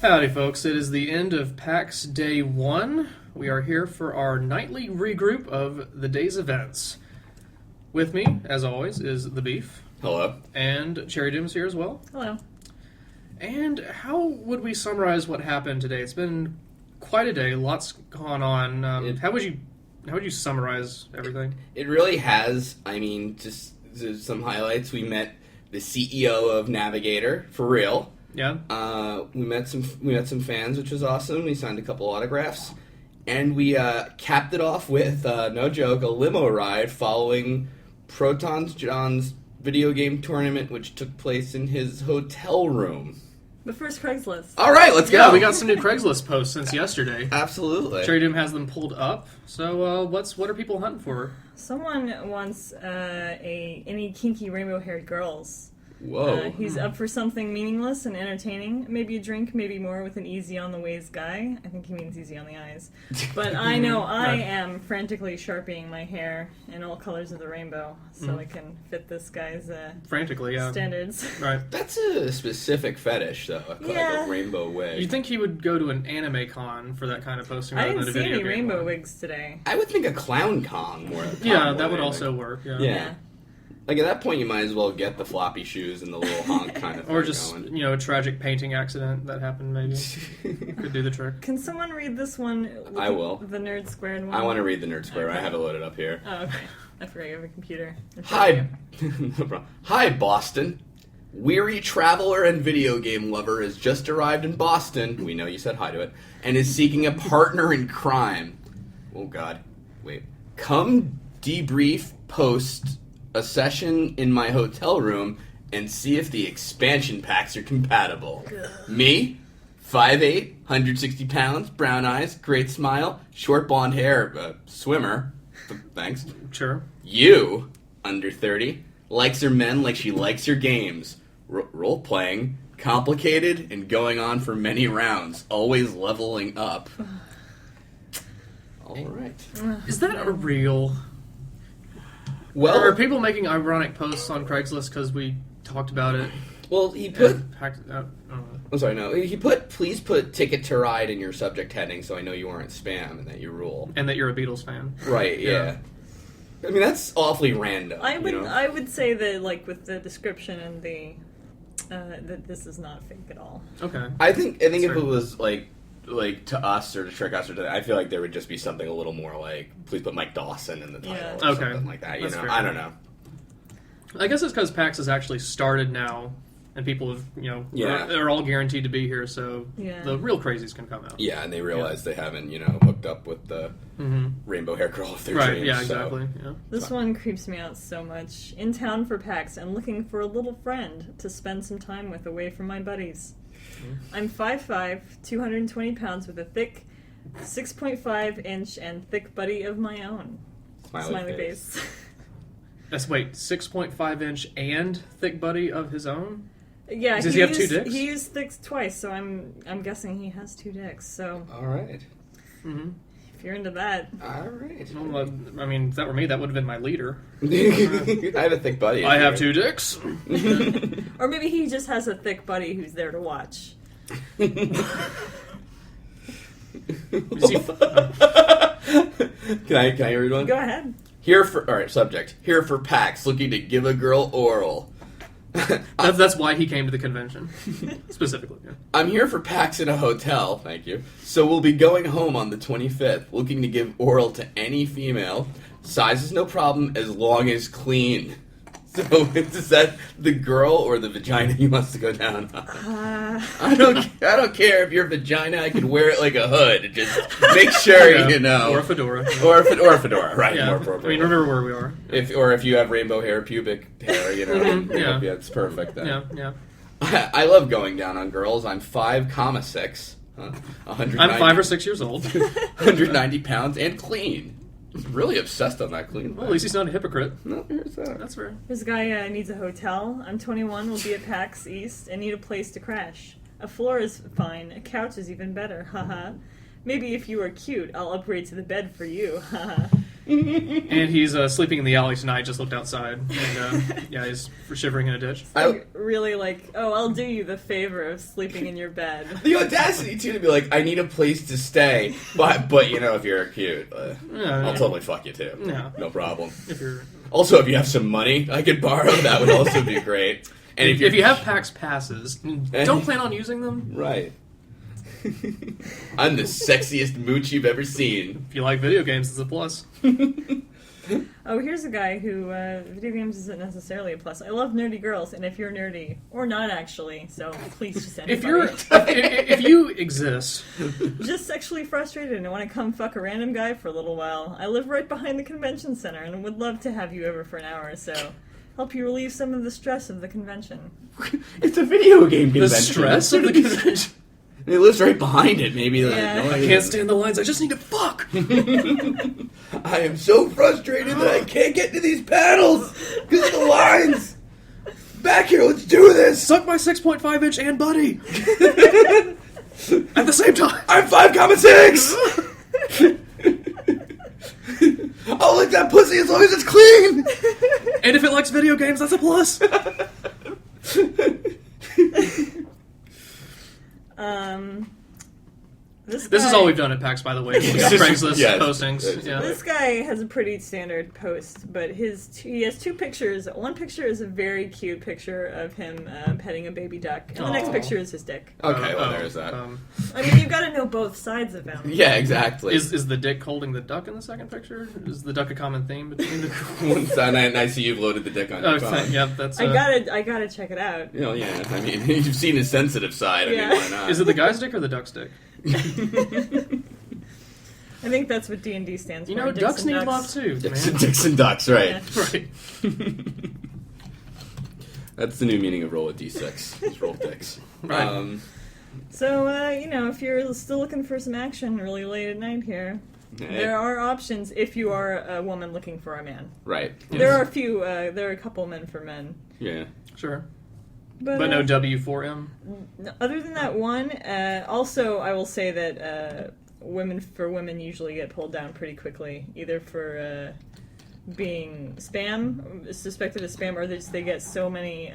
Howdy, folks. It is the end of PAX Day 1. We are here for our nightly regroup of the day's events. With me, as always, is The Beef. Hello. And Cherry Doom's here as well. Hello. And how would we summarize what happened today? It's been quite a day. Lots gone on. How would you summarize everything? It really has. I mean, just some highlights. We met the CEO of Navigator, for real. Yeah. We met some fans, which was awesome. We signed a couple autographs, and we capped it off with no joke, a limo ride following Proton's John's video game tournament, which took place in his hotel room. But first, Craigslist. All right, let's go. Yeah, we got some new Craigslist posts since yesterday. Absolutely. Cherry Doom has them pulled up. So, what are people hunting for? Someone wants any kinky rainbow-haired girls. Whoa. He's up for something meaningless and entertaining. Maybe a drink, maybe more, with an easy-on-the-ways guy. I think he means easy on the eyes. But I know I am frantically sharpening my hair in all colors of the rainbow so I can fit this guy's frantically, yeah. standards. Right. That's a specific fetish, though. Like a rainbow wig. You'd think he would go to an anime con for that kind of posting I rather didn't than a see video any game rainbow one. wigs today. I would think a clown con more. Yeah, that would also work. Yeah. Like, at that point, you might as well get the floppy shoes and the little honk kind of thing Or just, going. a tragic painting accident that happened, maybe. Could do the trick. Can someone read this one? I will. The Nerd Squared one? I want to read the Nerd Square. Okay. I have it loaded up here. Oh, okay. I forgot you have a computer. Hi. No problem. Hi, Boston. Weary traveler and video game lover has just arrived in Boston. We know you said hi to it. And is seeking a partner in crime. Oh, God. Wait. Come debrief post a session in my hotel room and see if the expansion packs are compatible. Me, 5'8", 160 pounds, brown eyes, great smile, short blonde hair, swimmer. Thanks. Sure. You, under 30, likes her men like she likes her games. Role-playing, complicated, and going on for many rounds. Always leveling up. All right. Is that a real... Well, are people making ironic posts on Craigslist because we talked about it? well, he put... I'm sorry, no. He put, please put ticket to ride in your subject heading so I know you aren't spam and that you rule. And that you're a Beatles fan. Right, yeah. I mean, that's awfully random. I would say that, like, with the description and the that this is not fake at all. Okay. I think if it was like to us or to trick us or to, I feel like there would just be something a little more like, please put Mike Dawson in the title or something like that. That's fair. I don't know. I guess it's because PAX has actually started now, and people have, they're all guaranteed to be here, so the real crazies can come out. Yeah, and they realize they haven't, hooked up with the rainbow hair girl of their dreams. Yeah, exactly. So. Yeah. This one creeps me out so much. In town for PAX and looking for a little friend to spend some time with away from my buddies. I'm 5'5", 220 pounds with a thick 6.5-inch and thick buddy of my own. Smiley face. That's, wait, 6.5-inch and thick buddy of his own? Yeah, does he have two dicks? He used thicks twice, so I'm guessing he has two dicks. So all right. Mm-hmm. If you're into that, all right. Well, I mean, if that were me, that would have been my leader. I have a thick buddy. I have two dicks. Or maybe he just has a thick buddy who's there to watch. Can I read one? Go ahead. Subject. Here for PAX, looking to give a girl oral. That's why he came to the convention, specifically. Yeah. I'm here for PAX in a hotel, thank you. So we'll be going home on the 25th, looking to give oral to any female. Size is no problem as long as clean. So is that the girl or the vagina he wants to go down on? I don't care if your vagina. I can wear it like a hood. Just make sure you know. Or a fedora. Or a fedora, right? Yeah. More appropriate. I mean, remember where we are. If you have rainbow hair, pubic hair, yeah, it's perfect then. Yeah. I love going down on girls. I'm 5'6", 190. I'm 5 or 6 years old. 190 pounds and clean. Really obsessed on that clean. Well, at least he's not a hypocrite. No, here's that. That's fair. This guy needs a hotel. I'm 21, will be at PAX East, and need a place to crash. A floor is fine. A couch is even better. Haha. Maybe if you are cute, I'll upgrade to the bed for you. Haha. And he's sleeping in the alley tonight. Just looked outside, and yeah, he's shivering in a ditch. Really like, oh, I'll do you the favor of sleeping in your bed. The audacity too to be like, I need a place to stay, but you know, if you're cute, I'll totally fuck you too. Yeah. No problem. If you're Also, if you have some money I could borrow, that would also be great. And if you have PAX passes, don't plan on using them. Right. I'm the sexiest mooch you've ever seen. If you like video games, it's a plus. Oh, here's a guy who video games isn't necessarily a plus. I love nerdy girls, and if you're nerdy, or not actually, so please just anybody. If you exist, just sexually frustrated and want to come fuck a random guy for a little while, I live right behind the convention center and would love to have you over for an hour or so. Help you relieve some of the stress of the convention. It's a video game convention. the stress of the convention. It lives right behind it, maybe. Yeah. I can't stand the lines. I just need to fuck. I am so frustrated that I can't get to these panels because of the lines. Back here, let's do this. Suck my 6.5-inch and buddy. At the same time. I'm 5,6. I'll lick that pussy as long as it's clean. And if it likes video games, that's a plus. This is all we've done at PAX, by the way. Craigslist Yes. postings. Yeah. This guy has a pretty standard post, but he has two pictures. One picture is a very cute picture of him petting a baby duck, and the next Aw. picture is his dick. Okay, well, there's that. I mean, you've got to know both sides of him. Yeah, exactly. Is the dick holding the duck in the second picture? Is the duck a common theme between the And I see you've loaded the dick on your phone. yeah, that's. I gotta check it out. You know, yeah. I mean, you've seen his sensitive side. Yeah. I mean, why not? Is it the guy's dick or the duck's dick? I think that's what D&D stands for. You know, ducks need love too, Dicks man. and dicks and ducks, right? Yeah. Right. That's the new meaning of roll a d6. Is roll dicks. Right. So, if you're still looking for some action really late at night here, there are options if you are a woman looking for a man. Right. There are a couple men for men. Yeah. Sure. But no W4M? Other than that one, also I will say that women usually get pulled down pretty quickly, either for being suspected as spam, or they get so many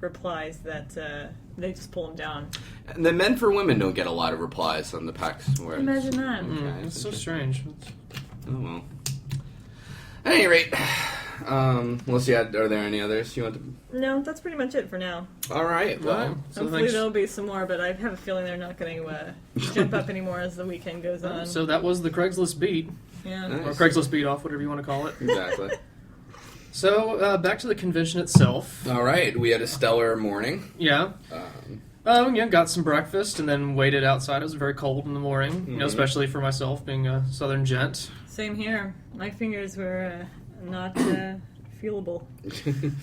replies that they just pull them down. And the men for women don't get a lot of replies on the PAX. Imagine that. It's so strange. Oh well. At any rate, let's see. Are there any others you want to? No, that's pretty much it for now. All right. Well, So Hopefully thanks. there'll be some more, but I have a feeling they're not going to jump up anymore as the weekend goes on. So that was the Craigslist beat, Yeah. Nice. or Craigslist beat off, whatever you want to call it. exactly. So back to the convention itself. All right. We had a stellar morning. Yeah. Got some breakfast and then waited outside. It was very cold in the morning, you know, especially for myself being a southern gent. Same here. My fingers were not feelable.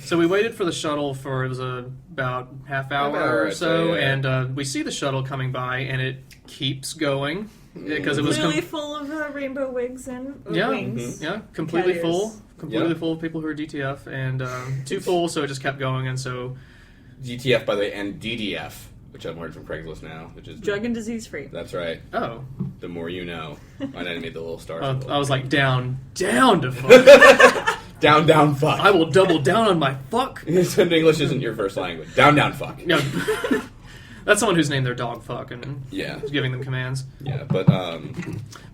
So we waited for the shuttle for, it was about half hour hour, or I'd so, say, yeah. and we see the shuttle coming by, and it keeps going because it was Really full of rainbow wigs and wings. yeah, completely Cat full, ears. completely Yep. full of people who are DTF, and too full, so it just kept going, and so GTF, by the way, and DDF, which I've learned from Craigslist now, which is Drug and disease free. That's right. oh, The more you know. I didn't make the little stars. I was like down to fuck. Down, fuck. I will double down on my fuck. English isn't your first language. Down, fuck. No, that's someone who's named their dog fuck and Yeah. is giving them commands. Yeah, but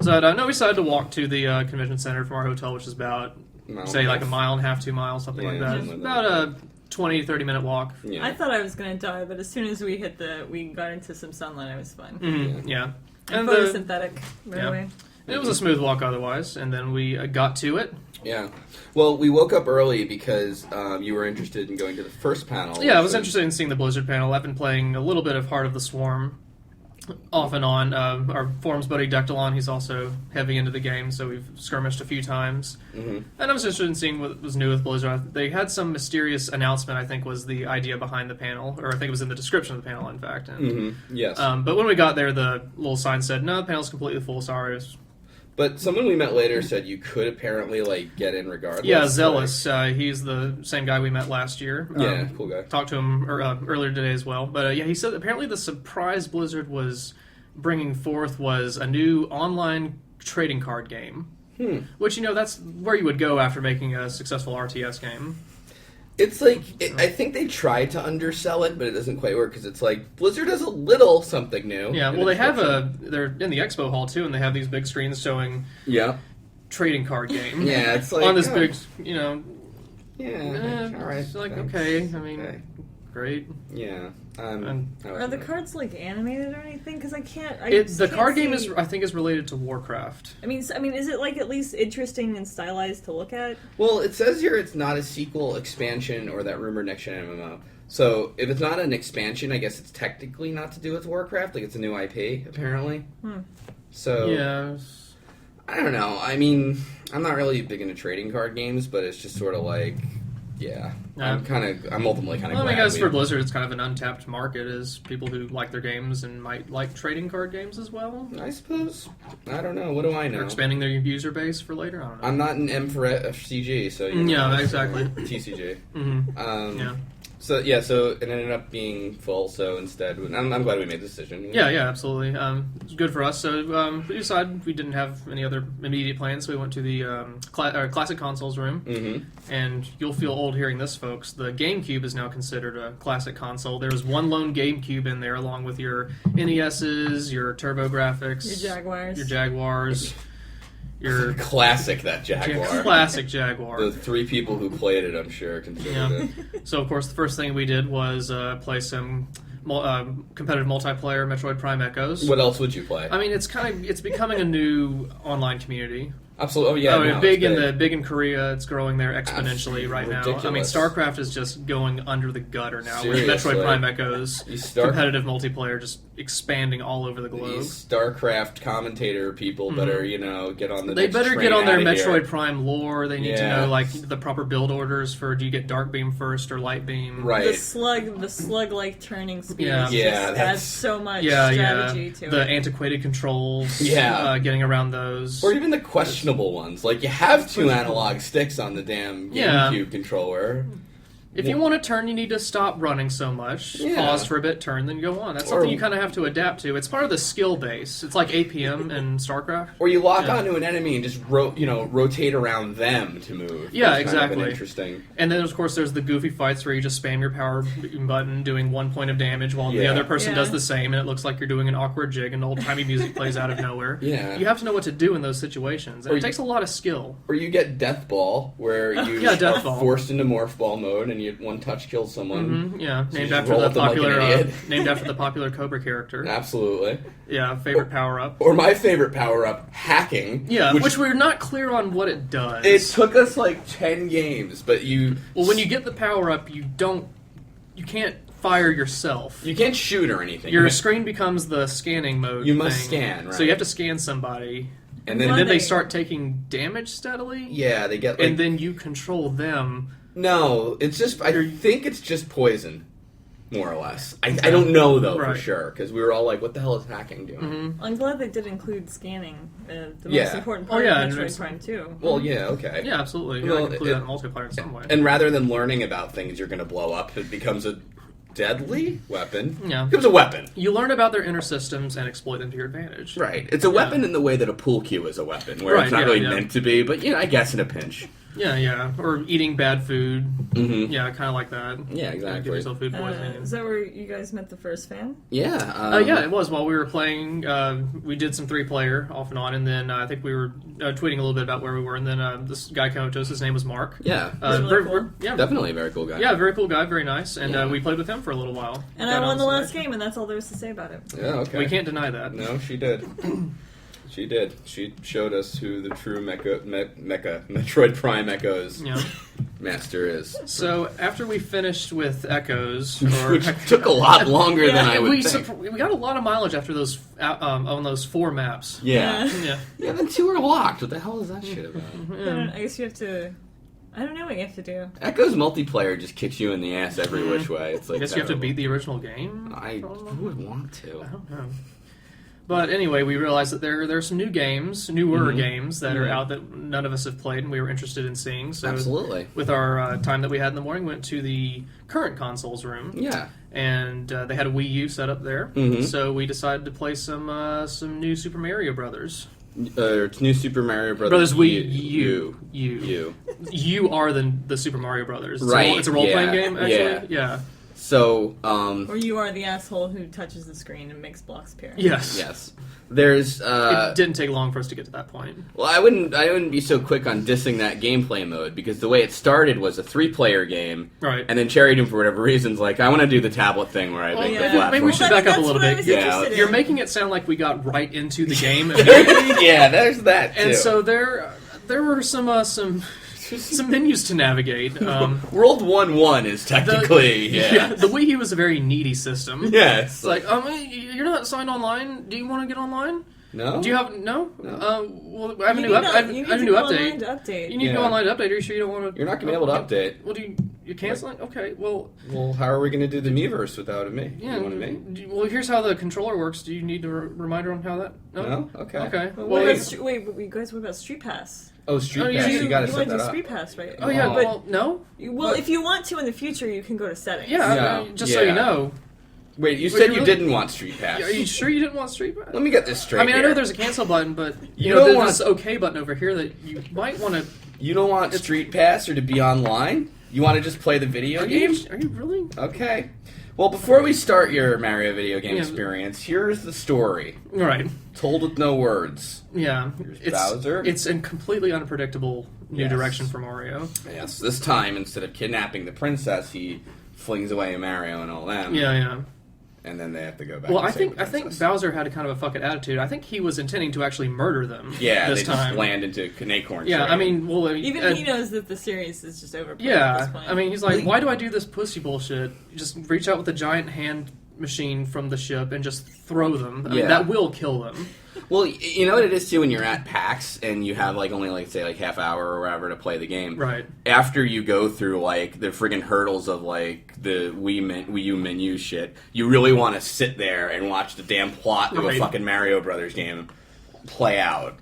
So no, we decided to walk to the convention center from our hotel, which is about say like a mile and a half, 2 miles, something like that. something like About that. a 20, 30-minute walk. Yeah. I thought I was going to die, but as soon as we got into some sunlight, I was fine. Yeah. And And photosynthetic, by yeah. the way. it was a smooth walk otherwise, and then we got to it. Yeah. Well, we woke up early because you were interested in going to the first panel. Yeah, I was interested in seeing the Blizzard panel. I've been playing a little bit of Heart of the Swarm off and on. Our forums buddy Dectalon, he's also heavy into the game, so we've skirmished a few times. Mm-hmm. And I was interested in seeing what was new with Blizzard. They had some mysterious announcement, I think was the idea behind the panel, or I think it was in the description of the panel, in fact. And, Mm-hmm. Yes. but when we got there, the little sign said, no, the panel's completely full, sorry. But someone we met later said you could apparently get in regardless. Yeah, Zealous. He's the same guy we met last year. Yeah, cool guy. Talked to him earlier today as well. But he said apparently the surprise Blizzard was bringing forth was a new online trading card game. Which, that's where you would go after making a successful RTS game. It's like, I think they tried to undersell it, but it doesn't quite work, because it's like, Blizzard has a little something new. Yeah, well, they're in the expo hall, too, and they have these big screens showing trading card game. Yeah, it's like... on this big, Yeah, all right. It's like, thanks. okay, I mean, great. Yeah. Are the cards like animated or anything? Because I can't. The card game I think is related to Warcraft. I mean, is it like at least interesting and stylized to look at? Well, it says here it's not a sequel, expansion, or that rumored next-gen MMO. So if it's not an expansion, I guess it's technically not to do with Warcraft. Like, it's a new IP, apparently. So yeah, I don't know. I mean, I'm not really big into trading card games, but it's just sort of like. Yeah, I'm ultimately kind of. Well, glad I guess for Blizzard, it's kind of an untapped market is people who like their games and might like trading card games as well. I suppose. I don't know. What do I know? Or expanding their user base for later. I don't know. I'm not an M for FCG, so exactly. TCG. Yeah. So it ended up being full. So instead, I'm glad we made the decision. Yeah, absolutely. It was good for us. So we decided we didn't have any other immediate plans, so we went to the classic consoles room. And you'll feel old hearing this, folks. The GameCube is now considered a classic console. There was one lone GameCube in there, along with your NESs, your TurboGrafx, your Jaguars. Your classic, that Jaguar. Classic Jaguar. The 3 people who played it, I'm sure, considered it. So, of course, the first thing we did was play some competitive multiplayer Metroid Prime Echoes. What else would you play? I mean, it's becoming a new online community. Absolutely. Oh, yeah. Big in Korea. It's growing there exponentially right ridiculous. now. I mean, StarCraft is just going under the gutter now. Seriously. With Metroid Prime Echoes, competitive multiplayer just expanding all over the globe. These StarCraft commentator people better, get on the. They next better train get on their outta Metroid here. Prime lore. They need to know like the proper build orders for do you get Dark Beam first or Light Beam. Right. The slug like turning speed. Yeah, adds so much strategy to it. The antiquated controls. Getting around those. Or even the questionable ones. Like, you have 2 analog sticks on the damn GameCube controller. If you want to turn, you need to stop running so much. Pause for a bit, turn, then go on. That's something you kind of have to adapt to. It's part of the skill base. It's like APM in StarCraft. Or you lock onto an enemy and just rotate around them to move. Yeah, It's exactly. Kind of interesting. And then, of course, there's the goofy fights where you just spam your power button doing 1 point of damage while the other person does the same, and it looks like you're doing an awkward jig, and old-timey music plays out of nowhere. Yeah. You have to know what to do in those situations, and it takes a lot of skill. Or you get Death Ball, where you are forced into Morph Ball mode, and you one-touch kill someone. Named you after roll the at them like an popular idiot. named after the popular Cobra character. Absolutely. Yeah, favorite power-up. Or my favorite power-up, hacking. Yeah, which we're not clear on what it does. It took us like 10 games, but you... Well, when you get the power-up, you can't fire yourself. You can't shoot or anything. Your screen becomes the scanning mode. You must scan, right? So you have to scan somebody. And then they start taking damage steadily. Yeah, they get and then you control them. No, it's just... I think it's just poison, more or less. I don't know, though, for sure, because we were all like, what the hell is hacking doing? I'm glad they did include scanning, the most important part of Metroid Prime 2. Well, yeah, okay. Yeah, absolutely. You can include that in multiplayer in some way. And rather than learning about things you're going to blow up, it becomes a deadly weapon. Yeah. It becomes a weapon. You learn about their inner systems and exploit them to your advantage. Right. It's a weapon in the way that a pool cue is a weapon, where it's not really meant to be, but, I guess in a pinch. Yeah. Or eating bad food. Mm-hmm. Yeah, kind of like that. Yeah, exactly. Give yourself food poisoning. Is that where you guys met the first fan? Yeah. Yeah, it was. While we were playing, we did some 3-player off and on, and then I think we were tweeting a little bit about where we were, and then this guy came up to us. His name was Mark. Yeah. Definitely a very cool guy. Yeah, very cool guy, very nice, and we played with him for a little while. And I won the last game, and that's all there is to say about it. Yeah, okay. We can't deny that. No, she did. She did. She showed us who the true Metroid Prime Echoes master is. So after we finished with Echoes, which took a lot longer than I would think. We got a lot of mileage after those on those 4 maps. Yeah, then 2 are locked. What the hell is that shit about? I guess you have to... I don't know what you have to do. Echoes multiplayer just kicks you in the ass every which way. It's like I guess you have to beat the original game? Who would want to? I don't know. But anyway, we realized that there are some newer games that are out that none of us have played and we were interested in seeing. So absolutely. With our time that we had in the morning, we went to the current consoles room. Yeah. And they had a Wii U set up there. So we decided to play some new Super Mario Brothers. It's New Super Mario Brothers Brothers You. You are the Super Mario Brothers. Right, It's a role-playing game, actually? Yeah. So, Or you are the asshole who touches the screen and makes blocks appear. Yes. yes. There's, It didn't take long for us to get to that point. well, I wouldn't be so quick on dissing that gameplay mode, because the way it started was a 3-player game, Right. and then Cherryton, for whatever reason's like, I want to do the tablet thing where I make the platform. Maybe we should back up a little bit. Yeah, You're making it sound like we got right into the game. Yeah, there's that, too. And so there were some menus to navigate. World 1-1 is technically, The Wii U was a very needy system. Yes. It's like, you're not signed online. Do you want to get online? No? Do you have no? Well, I have a new You update. to update. You need to go online to update. Are you sure you don't want to? You're not going to be able to update. Well, you're canceling? Okay, well. Well, how are we going to do the Miiverse without a me? Yeah. You want a me? Well, here's how the controller works. Do you need a reminder on how that? No? Okay. Okay. What about Street Pass? Oh, Street Oh, Pass. you You got to you set want to that do up. Street Pass, right? Oh yeah. Oh. Well, no. Well, if you want to in the future, you can go to settings. Yeah. Just so you know. Wait, you Wait, said you you really- didn't want Street Pass. Are you sure you didn't want Street Pass? Let me get this straight. I mean, I know here. there's a cancel button, but You don't there's want- this OK button over here that you might want to. You don't want Street Pass or to be online? You want to just play the video game? Are you really? Okay. Well, before we start your Mario video game Yeah. experience, here's the story. Right. Told with no words. Yeah. Here's Bowser. It's a completely unpredictable new Yes. direction for Mario. Yes, this time, instead of kidnapping the princess, he flings away Mario and all them. Yeah. And then they have to go back Well, and I save think the princess. Bowser had a kind of a fucking attitude. I think he was intending to actually murder them. Yeah, this they time. just land into Acorn. Yeah, I mean, well, Even he knows that the series is just over. At this Yeah, point. I mean, he's like, why do I do this pussy bullshit? Just reach out with a giant hand machine from the ship and just throw them. I mean, Yeah. that will kill them. Well, you know what it is too when you're at PAX and you have only say half hour or whatever to play the game. Right. After you go through the friggin' hurdles of the Wii U menu shit, you really want to sit there and watch the damn plot of a Right. fucking Mario Brothers game play out.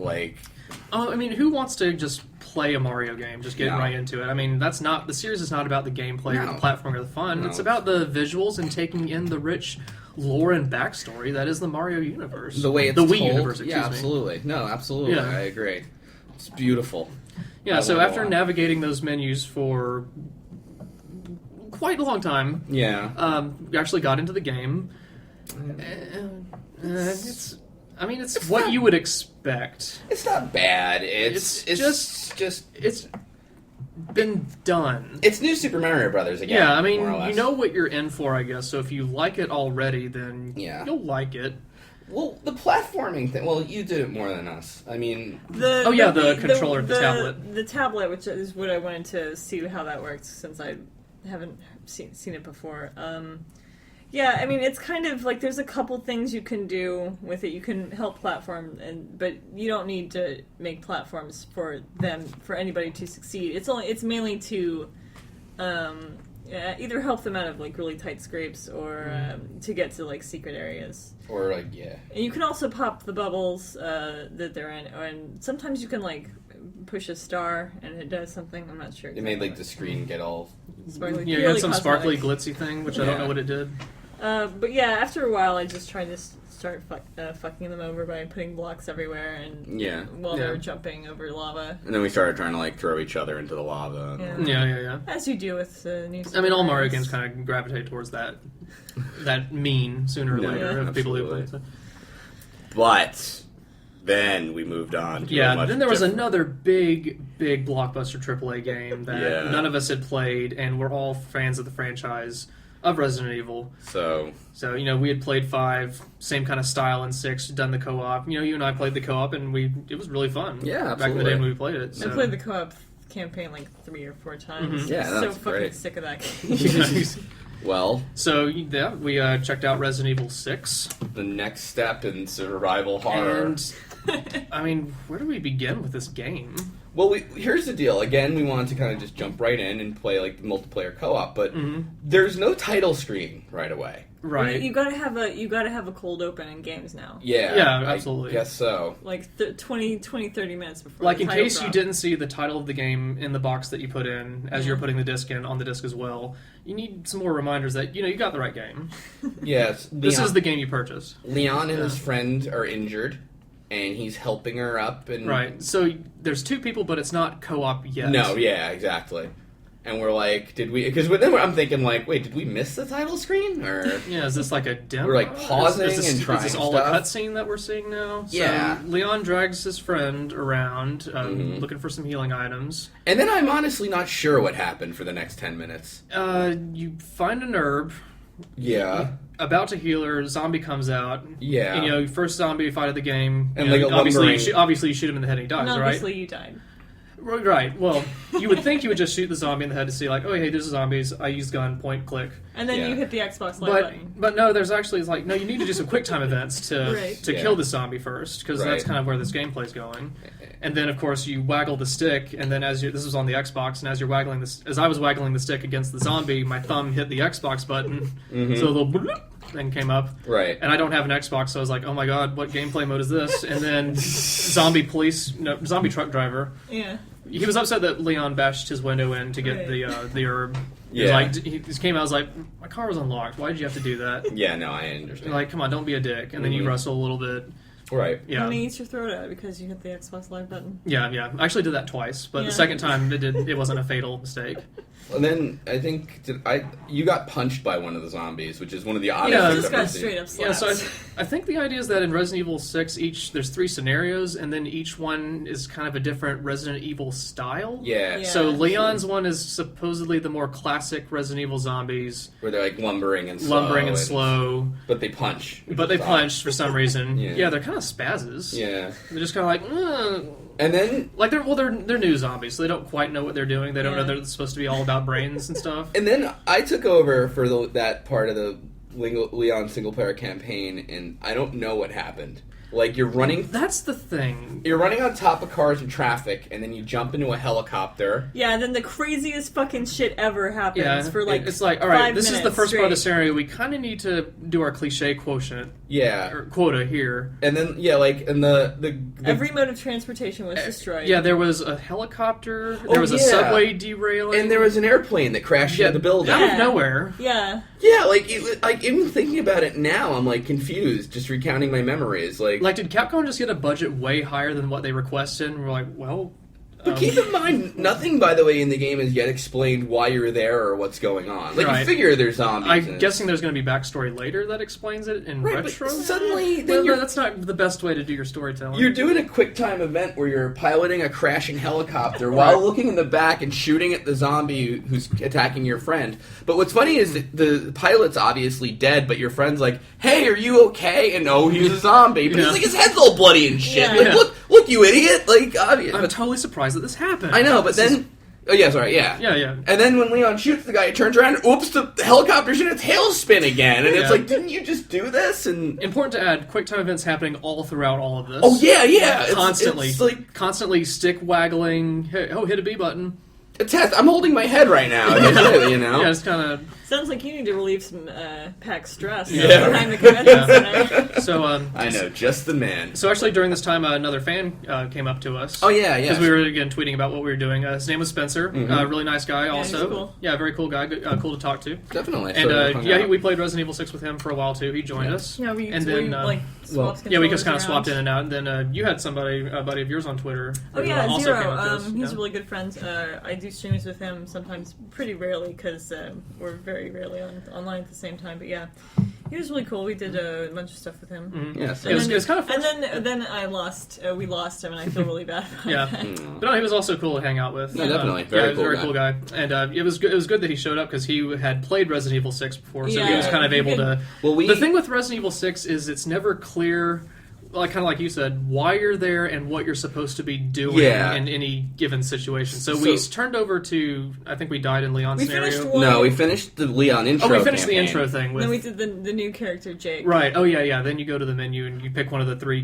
I mean, who wants to just play a Mario game, just get No. right into it? I mean, the series is not about the gameplay or No. the platform or the fun. No. It's about the visuals and taking in the rich lore and backstory that is the Mario universe. The way it's the Wii told, universe, excuse yeah, me. absolutely. No, absolutely. Yeah. I agree. It's beautiful. Yeah, I so wanna go after on. navigating those menus for quite a long time, Yeah. we actually got into the game. It's what not- you would expect. It's not bad. It's just It's been done. it's new Super Mario Brothers again. Yeah, I mean, more or less. you know what you're in for, I guess. So if you like it already, then Yeah. you'll like it. Well, the platforming thing. Well, you did it more than us. I mean, the controller, the tablet. The tablet, which is what I wanted to see how that works, since I haven't seen it before. Yeah, I mean, it's kind of like there's a couple things you can do with it. You can help platform, but you don't need to make platforms for anybody to succeed. It's mainly to either help them out of really tight scrapes or to get to secret areas. or yeah. And you can also pop the bubbles that they're in, and sometimes you can push a star and it does something. I'm not sure. It made the screen get all. sparkly. Yeah, you purely had some sparkly, cosmetic. glitzy thing, which I don't Yeah. know what it did. But yeah, after a while, I just tried to start fucking them over by putting blocks everywhere and Yeah. while they Yeah. were jumping over lava, And then we started trying to throw each other into the lava. Yeah. Yeah. as you do with new. I mean, all Mario Marios. games kind of gravitate towards that mean sooner or No, later yeah, of people who play. absolutely. But then we moved on. To a Yeah, much then there was different- another big blockbuster AAA game that Yeah. none of us had played, and we're all fans of the franchise of Resident Evil. So So, we had played 5, same kind of style, and 6, done the co-op. You and I played the co-op, and it was really fun. Yeah, Back in the day absolutely. when we played it. So. I played the co-op campaign 3 or 4 times. Mhm. Yeah, I'm so that's fucking great. sick of that game. well, So, yeah, we checked out Resident Evil 6. the next step in survival horror. And, I mean, where do we begin with this game? Well, here's the deal. Again, we wanted to kind of just jump right in and play the multiplayer co-op, but there's no title screen right away. Right. You gotta have a cold open in games now. Yeah, Yeah, absolutely. I guess so. 20, 30 minutes before. Like, the in title case you drop. didn't see the title of the game in the box that you put in, as you're putting the disc in, on the disc as well, you need some more reminders that, you got the right game. Yes, This is the game you purchased. Leon and his friend are injured. and he's helping her up. And Right. So there's 2 people, but it's not co-op yet. No, yeah, exactly. And we're like, did we... Because then I'm thinking, like, wait, did we miss the title screen? Or Yeah, is this like a demo? We're, like, pausing and trying Is this all stuff? a cutscene that we're seeing now? Yeah. So Leon drags his friend around, Mm-hmm. looking for some healing items. And then I'm honestly not sure what happened for the next 10 minutes. You find an herb. Yeah. About to heal her, zombie comes out. Yeah. And, first zombie fight of the game. And, you know, like, a obviously, lumbering- obviously you shoot him in the head and he dies, And right? obviously you died. Right. Well, you would think you would just shoot the zombie in the head to see, like, oh, hey, there's zombies. I use gun, point, click. And then Yeah. you hit the Xbox Live button. But no, there's actually, like, no, you need to do some quick time events to Right. to Yeah. kill the zombie first, because that's Right. kind of where this gameplay's going. And then, of course, you waggle the stick, and then this was on the Xbox, and as I was waggling the stick against the zombie, my thumb hit the Xbox button, so a little bloop thing came up. Right. And I don't have an Xbox, so I was like, oh my god, what gameplay mode is this? And then zombie truck driver. Yeah. He was upset that Leon bashed his window in to get Right. the herb. Yeah. He just came out, I was like, my car was unlocked. Why did you have to do that? Yeah, no, I understand. You're like, come on, don't be a dick. And then you Mhm. wrestle a little bit. Right. Yeah. And he eats your throat out because you hit the Xbox Live button. Yeah. I actually did that twice, but Yeah. the second time it wasn't a fatal mistake. And then I think you got punched by one of the zombies, which is one of the oddest Yeah, things Just I've ever got seen. straight up Yeah, slapped. so I think the idea is that in Resident Evil 6, there's 3 scenarios, and then each one is kind of a different Resident Evil style. Yeah. Yeah. So Leon's one is supposedly the more classic Resident Evil zombies, Where they're like lumbering and slow. But they punch. but they punch for some reason. Yeah. Yeah, they're kind of spazzes. Yeah. They're just kind of like, And then like they're new zombies, so they don't quite know what they're doing. They don't know Yeah. they're supposed to be all about brains and stuff. I took over for that part of the Leon single player campaign, and I don't know what happened. Like you're running That's the thing. on top of cars in traffic, and then you jump into a helicopter. Yeah, and then the craziest fucking shit ever happens Yeah, for like it's like, all right, 5 this is the minutes first part of the straight. scenario. We kind of need to do our cliche quotient Yeah. or quota here. And then and the Every mode of transportation was destroyed. Yeah, there was a helicopter. Oh, There was a yeah. subway derailing. and there was an airplane that crashed into the building. out Yeah. of nowhere. Yeah. Yeah, like even thinking about it now, I'm like confused, just recounting my memories. Like Like, did Capcom just get a budget way higher than what they requested? And we're like, well, but keep in mind, nothing, by the way, in the game is yet explained why you're there or what's going on. Like, you Right. figure there's zombies. I'm in it. guessing there's going to be backstory later that explains it in Right, retro. but suddenly, then Well, you're, that's not the best way to do your storytelling. you're doing a quick time event where you're piloting a crashing helicopter while looking in the back and shooting at the zombie who's attacking your friend. But what's funny is that the pilot's obviously dead, but your friend's like, "Hey, are you okay?" And no, he's a zombie, but Yeah. he's like his head's all bloody and shit. Yeah. Like, Yeah. look, you idiot! Like, obvious. I'm But totally surprised that this happened. I know, but This is- then. Oh, yeah, sorry, yeah. Yeah. And then when Leon shoots the guy, he turns around and oops, the helicopter's in a tailspin again. And it's Yeah. like, didn't you just do this? And Important to add, quick time events happening all throughout all of this. oh, yeah. It's Constantly. like Constantly stick waggling. Hey, hit a B button. a test. I'm holding my head right now, you know? Yeah, it's kind of... Sounds like you need to relieve some PAX stress Yeah. behind the convention center. So, I know, just the man. So actually, during this time, another fan came up to us. Oh, yeah. Because we were, again, tweeting about what we were doing. His name was Spencer. Really nice guy, he's also. cool. Yeah, very cool guy. Good, cool to talk to. Definitely. And, So hung out. we played Resident Evil 6 with him for a while, too. He joined us. Yeah, we And then, like swapped yeah, we controllers just kind of swapped in around. and out. And then you had a buddy of yours on Twitter. Oh who, yeah, also came Zero. up to us. He's Yeah. a really good friend. I do streams with him sometimes, pretty rarely, because we're very rarely online at the same time. But yeah, he was really cool. We did a bunch of stuff with him. Mhm. Yeah, so It was kind of fun. And then I lost. We lost him, and I feel really bad about Yeah. that. But no, he was also cool to hang out with. No, definitely. Yeah, Very he was a very cool cool guy. And it was good that he showed up because he had played Resident Evil 6 before, so he Yeah. was kind of able to... Well, The thing with Resident Evil 6 is it's never clear, like kind of like you said, why you're there and what you're supposed to be doing Yeah. in any given situation. So we turned over to, I think we died in Leon's We scenario. finished one. No, we finished the Leon intro. Oh, we finished the campaign. intro thing with... Then we did the new character Jake. Right. Oh yeah. Then you go to the menu and you pick one of the 3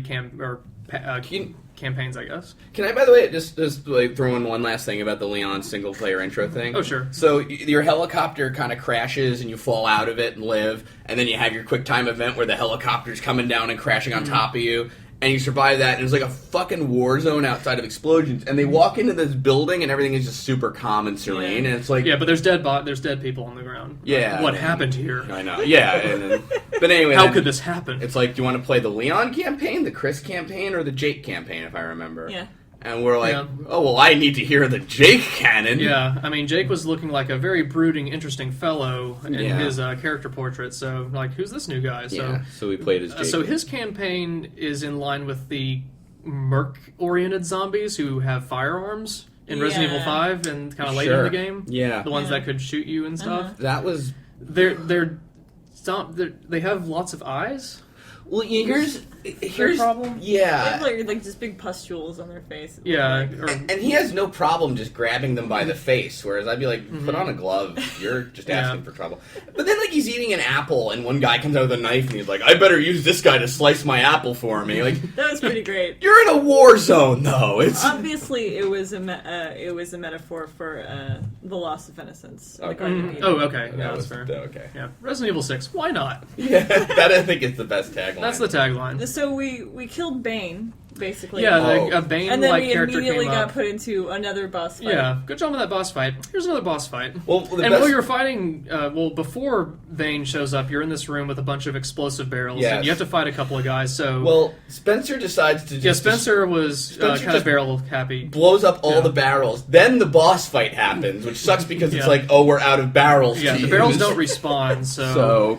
campaigns, I guess. Can I, by the way, just like throw in one last thing about the Leon single player intro thing? Oh, sure. So your helicopter kind of crashes and you fall out of it and live, and then you have your quick time event where the helicopter's coming down and crashing on top of you, and you survive that, and it's like a fucking war zone outside of explosions, and they walk into this building and everything is just super calm and serene, and it's like... Yeah, but there's dead people on the ground. Yeah. What happened here? I know, yeah, and then, But anyway, How then could this happen? It's like, do you want to play the Leon campaign, the Chris campaign, or the Jake campaign, if I remember? Yeah. And we're like, Yeah. oh, well, I need to hear the Jake canon. Yeah, I mean, Jake was looking like a very brooding, interesting fellow in Yeah. his character portrait. So, like, who's this new guy? Yeah, so we played as Jake. So his campaign is in line with the merc-oriented zombies who have firearms in Resident Evil 5 and kind of later in the game. Yeah. The ones that could shoot you and stuff. That was... They have lots of eyes. Well, here's problem? They have Yeah. like just big pustules on their face. Yeah, And he has no problem just grabbing them by the face, whereas I'd be like, Mm-hmm. put on a glove. You're just asking for trouble. But then, like, he's eating an apple, and one guy comes out with a knife, and he's like, I better use this guy to slice my apple for me. Like, That was pretty great. you're in a war zone, though. It's... Obviously, it was a metaphor for the loss of innocence. The Garden of Eden. Oh, okay. That Yeah, was that's fair. okay. Yeah, Resident Evil 6. Why not? Yeah, that I think is the best tagline. That's the tagline. So we killed Bane, basically. Yeah, Oh. a Bane-like and then we character immediately came got up. put into another boss fight. Yeah, good job with that boss fight. Here's another boss fight. Well, the And best... while you're fighting, before Bane shows up, you're in this room with a bunch of explosive barrels, Yes. and you have to fight a couple of guys. So, Well, Spencer decides to just... yeah, Spencer was Spencer kind just of barrel happy. blows up all Yeah. the barrels. Then the boss fight happens, which sucks because it's Yeah. like, oh, we're out of barrels Yeah, to the barrels use. don't respawn, so. So,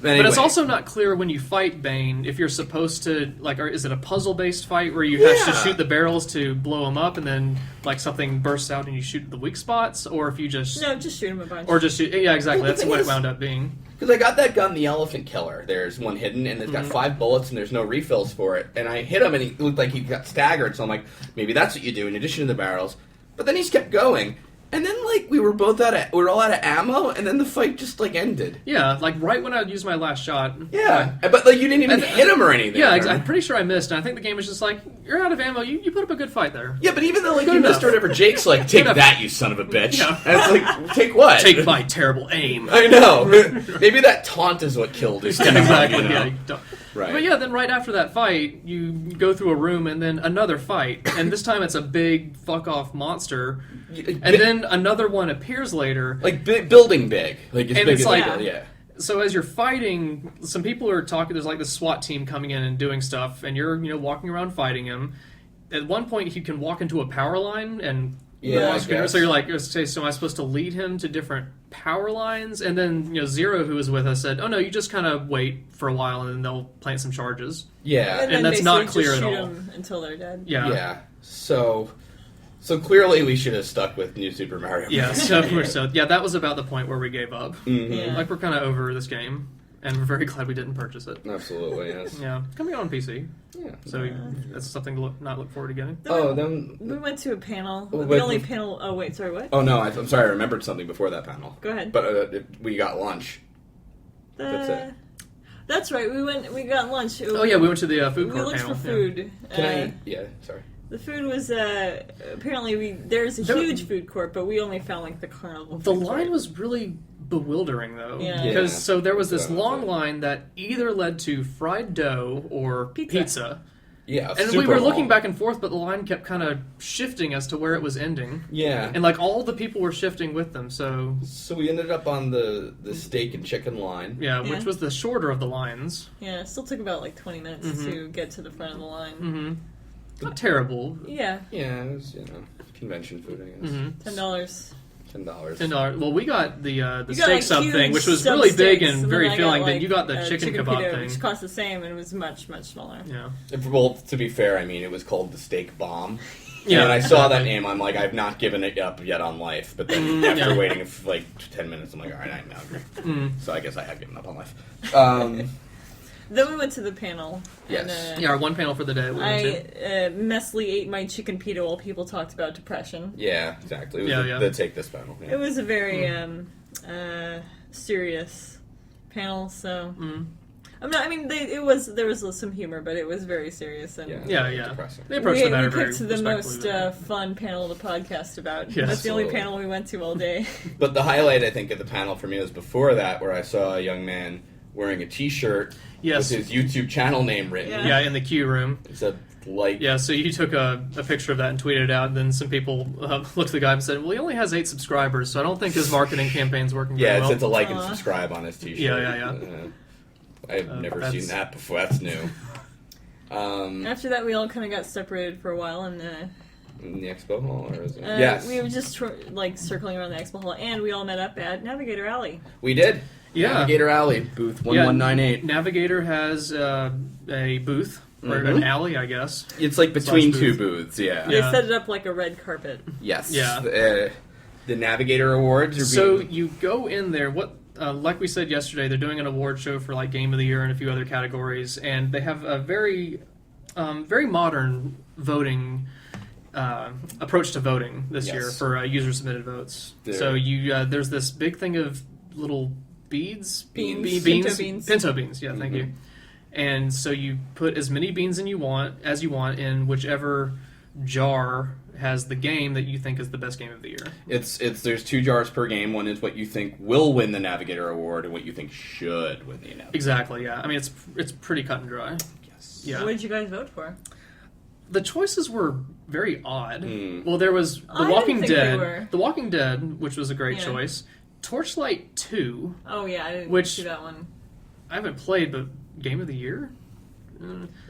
anyway. But it's also not clear when you fight Bane if you're supposed to, like, or is it a puzzle-based fight where you have to Yeah. shoot the barrels to blow them up and then, like, something bursts out and you shoot the weak spots, or if you just... No, just shoot him a bunch. Or just shoot... Yeah, exactly. Well, the That's thing what it is- wound up being. Because I got that gun, the Elephant Killer. There's one hidden, and it's got Mm-hmm. 5 bullets, and there's no refills for it. And I hit him, and he looked like he got staggered. So I'm like, maybe that's what you do in addition to the barrels. But then he just kept going, and then like we were all out of ammo, and then the fight just like ended. Yeah, like right when I used my last shot. Yeah, but like you didn't even And- hit him or anything. Yeah, right? I'm pretty sure I missed, and I think the game was just like, you're out of ammo, you put up a good fight there. Yeah, but even though like Good you enough. missed or whatever, Jake's like, take enough. that, you son of a bitch. Yeah. And it's like, take what? Take my terrible aim. I know. Maybe that taunt is what killed his Yeah, team, exactly. you know? Yeah, you don't- Right. But yeah, then right after that fight, you go through a room and then another fight, and this time it's a big fuck off monster, and then another one appears later. like building big, like as And big it's as like- yeah. So as you're fighting, some people are talking. There's like this SWAT team coming in and doing stuff, and you're walking around fighting him. At one point, he can walk into a power line and. Yeah, I guess. So you're like, okay, so am I supposed to lead him to different power lines? And then, Zero, who was with us, said, oh no, you just kind of wait for a while and then they'll plant some charges. Yeah. and then that's not basically clear just at shoot all. them until they're dead. Yeah. Yeah. So clearly we should have stuck with New Super Mario. Yeah, so that was about the point where we gave up. Mhm. Yeah. Like, we're kind of over this game, and we're very glad we didn't purchase it. Absolutely, yes. Yeah, coming out on PC, Yeah. so that's something to not look forward to getting. Oh, then... We went to a panel. Oh, the but- only panel. Oh wait, sorry, what? Oh, no, I'm sorry, I remembered something before that panel. Go ahead. But we got lunch. That's it. That's right. We got lunch. Oh yeah, we went to the food We court looked panel. for yeah. food. Can I... Yeah, sorry. The food was apparently there's a There- huge food court, but we only found like the carnival. The food line court. was really bewildering though, Yeah. because Yeah. so there was this Yeah. long line that either led to fried dough or Pizza. Yeah, and we super were looking long. back and forth, but the line kept kind of shifting as to where it was ending, Yeah. and like all the people were shifting with them. So So we ended up on the steak and chicken line. yeah, Yeah. which was the shorter of the lines. Yeah, it still took about like 20 minutes Mhm. to get to the front of the line. Mm-hmm. Not terrible. Yeah, Yeah, it was, convention food, I guess. Mm-hmm. $10. $10. $10. Well, we got the You got, steak like, sub huge thing, which was sub really big steaks, and then very I filling. got, Then you got the a chicken kebab pita, thing. which cost the same and it was much smaller. Yeah. Well, to be fair, I mean, it was called the Steak Bomb. Yeah. And I saw that name, I'm like, I've not given it up yet on life. But then after Yeah. waiting for like 10 minutes, I'm like, all right, I'm hungry. Mm. So I guess I have given up on life. Then we went to the panel. Yes. And, Yeah, our one panel for the day. We went to. I messily ate my chicken pita while people talked about depression. Yeah, exactly. It was Yeah, the Take This panel. Yeah. It was a very serious panel, so Mm. I mean, there was some humor, but it was very serious and Yeah. Depressing. They approached the matter we very picked the most respectfully. fun panel to podcast about. Yes. That's the only Absolutely. panel we went to all day. But the highlight, I think, of the panel for me was before that, where I saw a young man wearing a T-shirt Yes. with his YouTube channel name written. Yeah. Yeah, in the queue room. It said, like... Yeah, so you took a picture of that and tweeted it out, and then some people looked at the guy and said, well, he only has 8 subscribers, so I don't think his marketing campaign's working Yeah, very it well. said to like and Aw. subscribe on his T-shirt. Yeah. I've never seen that before. That's new. After that, we all kind of got separated for a while, and in the expo hall, or is it? Yes, we were just circling around the expo hall, and we all met up at Navigator Alley. We did. Yeah, Navigator Alley, booth 1198. Navigator has a booth or an alley, I guess. It's like between two booths. Yeah, they set it up like a red carpet. Yes. Yeah. The Navigator Awards are you go in there. Like we said yesterday, they're doing an award show for like Game of the Year and a few other categories, and they have a very, very modern voting approach to voting this year for user submitted votes. So there's this big thing of little beans, pinto beans. Yeah, thank you. And so you put as many beans as you want in whichever jar has the game that you think is the best game of the year. There's 2 jars per game. One is what you think will win the Navigator Award, and what you think should win the Navigator. Exactly. Yeah. I mean, it's pretty cut and dry. Yes. Yeah. What did you guys vote for? The choices were very odd. Well, there was The Walking Dead, which was a great choice. Torchlight 2. Oh yeah, I didn't see that one. I haven't played, but Game of the Year?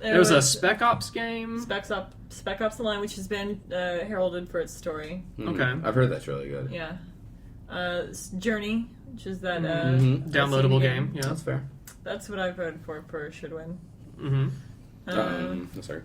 There was a Spec Ops game. Spec Ops The Line, which has been heralded for its story. Okay. I've heard that's really good. Yeah. Journey, which is that downloadable game. Yeah, that's fair. That's what I voted for should win. Sorry.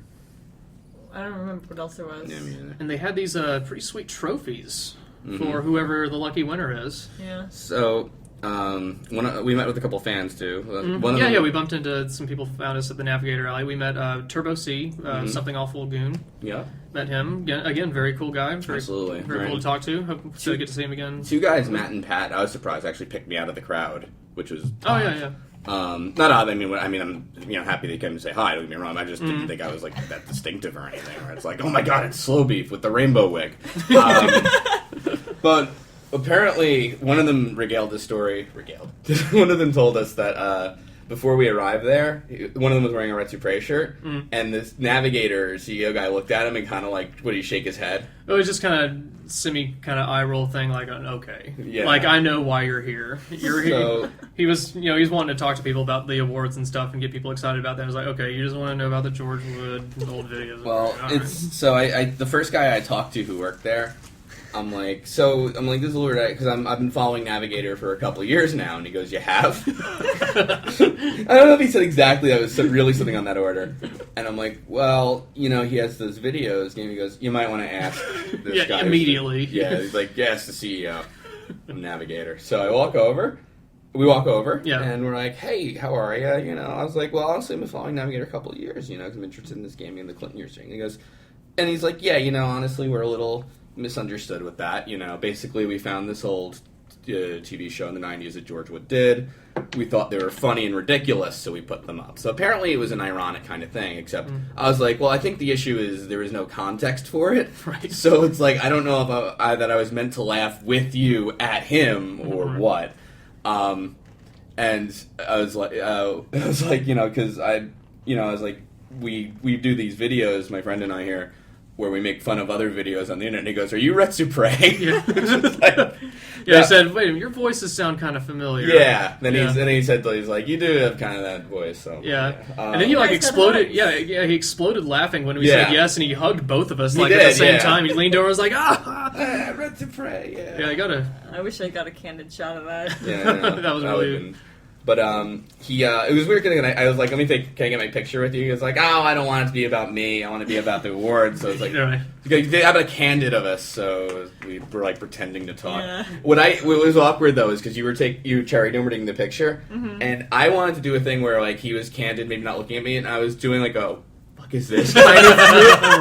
I don't remember what else there was. Yeah, me neither. And they had these pretty sweet trophies for whoever the lucky winner is. Yeah. So, we met with a couple fans too. We bumped into some people who found us at the Navigator Alley. We met Turbo C, Something Awful Goon. Yeah. Met him. Again, very cool guy. Absolutely. Very cool to talk to. Hope to get to see him again. 2 guys, Matt and Pat, I was surprised, actually picked me out of the crowd, which was odd. Yeah. Not odd. I'm happy they came and say hi. Don't get me wrong. I just didn't think I was like that distinctive or anything. Where it's like, oh my god, it's Slow Beef with the rainbow wig. But apparently, one of them regaled this story. One of them told us that before we arrived there, one of them was wearing a Retsupurae shirt, and this Navigator CEO guy looked at him and kind of like, would he shake his head? It was just kind of eye roll thing, like, okay. Yeah. Like, I know why you're here. You're here. He was, he was wanting to talk to people about the awards and stuff and get people excited about that. I was like, okay, you just want to know about the George Wood old videos. Well, the first guy I talked to who worked there, I'm like, this is a little weird, because I've been following Navigator for a couple of years now, and he goes, you have? I don't know if he said exactly that, was really something on that order. And I'm like, well, he has those videos, and he goes, you might want to ask this guy. Immediately. He's like, yes, the CEO of Navigator. So we walk over, and we're like, hey, how are you? I was like, well, honestly, I've been following Navigator a couple of years, because I'm interested in this game and the Clinton years thing. And he's like, yeah, honestly, we're a little misunderstood with that. Basically we found this old TV show in the 90s that George Wood did. We thought they were funny and ridiculous, so we put them up. So apparently it was an ironic kind of thing, except I was like, well, I think the issue is there is no context for it. Right. So it's like, I don't know if that I was meant to laugh with you at him or what. And I was like, because I was like, we do these videos, my friend and I here, where we make fun of other videos on the internet, and he goes, are you Retsupurae? Yeah. I said, wait a minute, your voices sound kind of familiar. Yeah. Then he said, he's like, you do have kind of that voice. So yeah. And then he exploded. Yeah, he exploded laughing when we said yes, and he hugged both of us at the same time. He leaned over and was like, Retsupurae. Yeah, I wish I got a candid shot of that. Yeah, that was really. But it was weird. I was like, let me think. Can I get my picture with you? He was like, oh, I don't want it to be about me. I want it to be about the awards. So I was like, they have a candid of us, so we were like pretending to talk. Yeah. What was awkward though is because you cherry numbered the picture, and I wanted to do a thing where like he was candid, maybe not looking at me, and I was doing like fuck is this kind of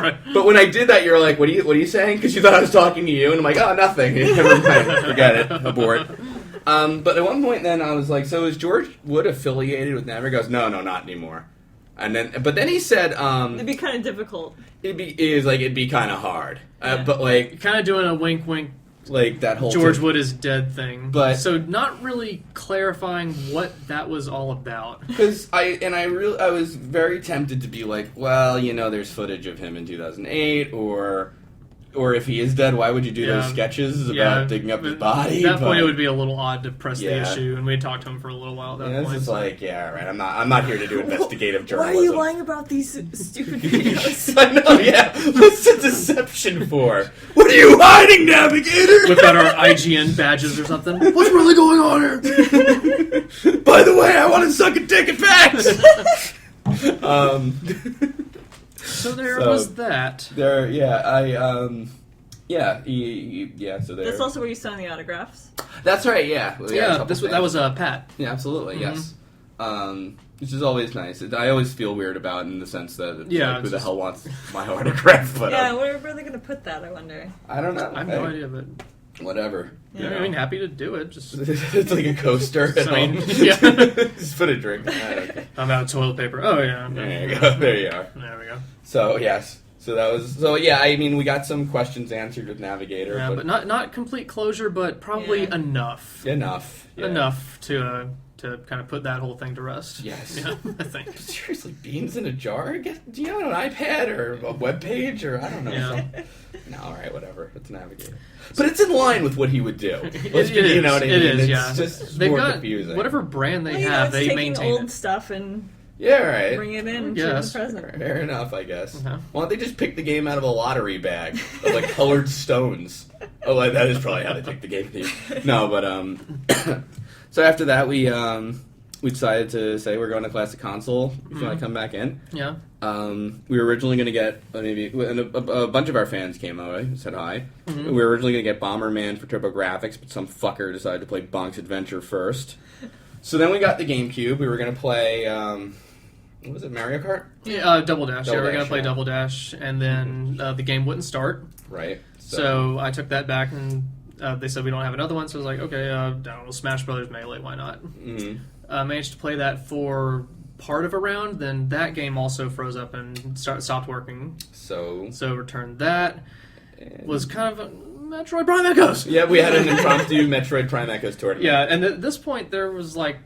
right. But when I did that, you were like, what are you saying? Because you thought I was talking to you, and I'm like, oh, nothing. Never mind. Forget it. Abort. But at one point, then I was like, "So is George Wood affiliated with Navigator?" He goes, "No, not anymore." But then he said, "It'd be kind of difficult." It'd be kind of hard. But like, kind of doing a wink, wink, like that whole George Wood is dead thing. But so not really clarifying what that was all about. Because I was very tempted to be like, well, there's footage of him in 2008, or Or if he is dead, why would you do those Yeah. sketches about Yeah. digging up his body? At that point, But- it would be a little odd to press the Yeah. issue, and we had talked to him for a little while at that Yeah, this point. is like, yeah, all right. I'm not here to do investigative Why journalism. are you lying about these stupid videos? I know, yeah. What's the deception for? What are you hiding, Navigator? Whip out our IGN badges or something. What's really going on here? By the way, I want to suck a dick at PAX. So there So- was that. There, yeah, yeah. So there. That's also where you sign the autographs. That's right. Yeah. We got a Yeah, couple that fans. was Pat. Yeah, absolutely. Mhm. Yes. Which is always nice. I always feel weird about it in the sense that it's Yeah, like, who it's the just- hell wants my autograph? But Yeah, where are they going to put that, I wonder? I don't know. I have Hey, no idea, but Whatever. Yeah. You I mean, know. happy to do it. Just It's like a coaster at I mean, home. yeah. Just put a drink. Okay. I'm out of toilet paper. Oh yeah, There you go. There you are. There we go. So yes. So yeah. I mean, we got some questions answered with Navigator. Yeah, but not complete closure, but probably Yeah. enough. enough. Yeah. Enough to kind of put that whole thing to rest. Yes. Yeah, I think. But seriously, beans in a jar? Do you have an iPad or a web page or I don't know? Yeah. No, all right, whatever. It's Navigator, but it's in line with what he would do. Let's It be, you is, know what I mean? it is, It's yeah. just They've more got confusing. whatever brand they Well, have, it's they taking maintain old it. stuff and Yeah, right. bring it in to Yes. the present. Fair enough, I guess. Uh-huh. Why don't they just pick the game out of a lottery bag of like colored stones? Oh, like, that is probably how they pick the game theme. No, but so after that we decided to say we're going to Classic Console. If you want to come back in. Yeah. We were originally going to get maybe and a bunch of our fans came over and said hi. Mhm. We were originally going to get Bomberman for TurboGrafx, but some fucker decided to play Bonk's Adventure first. So then we got the GameCube. We were going to play what was it, Mario Kart? Yeah, Double Dash. Double Yeah, we're gonna Dash, play yeah. Double Dash, and then the game wouldn't start. Right. So I took that back, and they said we don't have another one. So I was like, okay, I don't know, Smash Brothers Melee, why not? Mhm. Managed to play that for part of a round. Then that game also froze up and stopped working. So So returned that. Was kind of a Metroid Prime Echoes. yeah, we had an impromptu Metroid Prime Echoes tournament. Yeah, and at this point there was like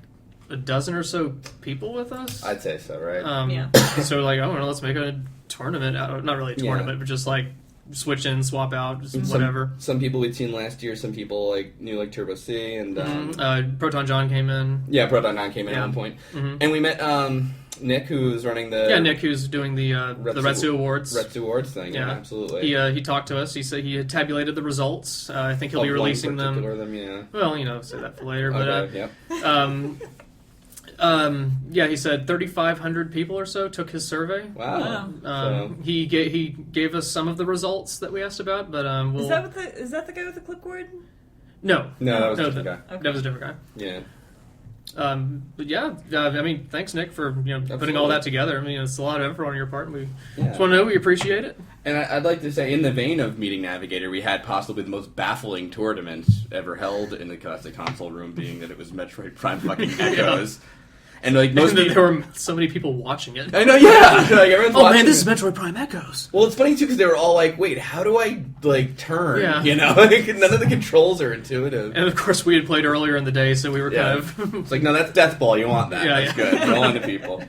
a dozen or so people with us. I'd say so, right? Yeah. So like, I don't know, let's make a tournament out of, not really a Yeah. tournament, but just like switch in, swap out, just Some- whatever. Some people we'd seen last year. Some people like knew like Turbo C and Proton John came in. yeah, Proton 9 came in Yeah. at one point, Mhm. and we met Nick, who's running the Yeah, Nick, who's doing the Retsu Awards. Retsu Awards thing. Yeah, Yeah. absolutely. He talked to us. He said he had tabulated the results. I think he'll be Of one releasing them. particular them, yeah. Well, say that for later. But Okay, yep. yeah, he said 3,500 people or so took his survey. Wow. He gave us some of the results that we asked about, but we'll Is that the guy with the clipboard? no, No, that was a no, different guy. Okay. that was a different guy. Yeah. But yeah, I mean, thanks Nick for putting all Absolutely. that together. I mean, it's a lot of effort on your part, and we Yeah. just want to know we appreciate it. And I'd like to say, in the vein of meeting Navigator, we had possibly the most baffling tournament ever held in the Classic Console room, being that it was Metroid Prime fucking Echoes. And like most And then people, there were so many people watching it. I know, yeah. Like everyone's Oh watching man, this is it. Metroid Prime Echoes. Well, it's funny too because they were all like, "Wait, how do I like turn?" Yeah. You know, like, none of the controls are intuitive. And of course, we had played earlier in the day, so we were Yeah. kind of It's like, no, that's Death Ball. You want that? Yeah, That's yeah. good. Roll into people.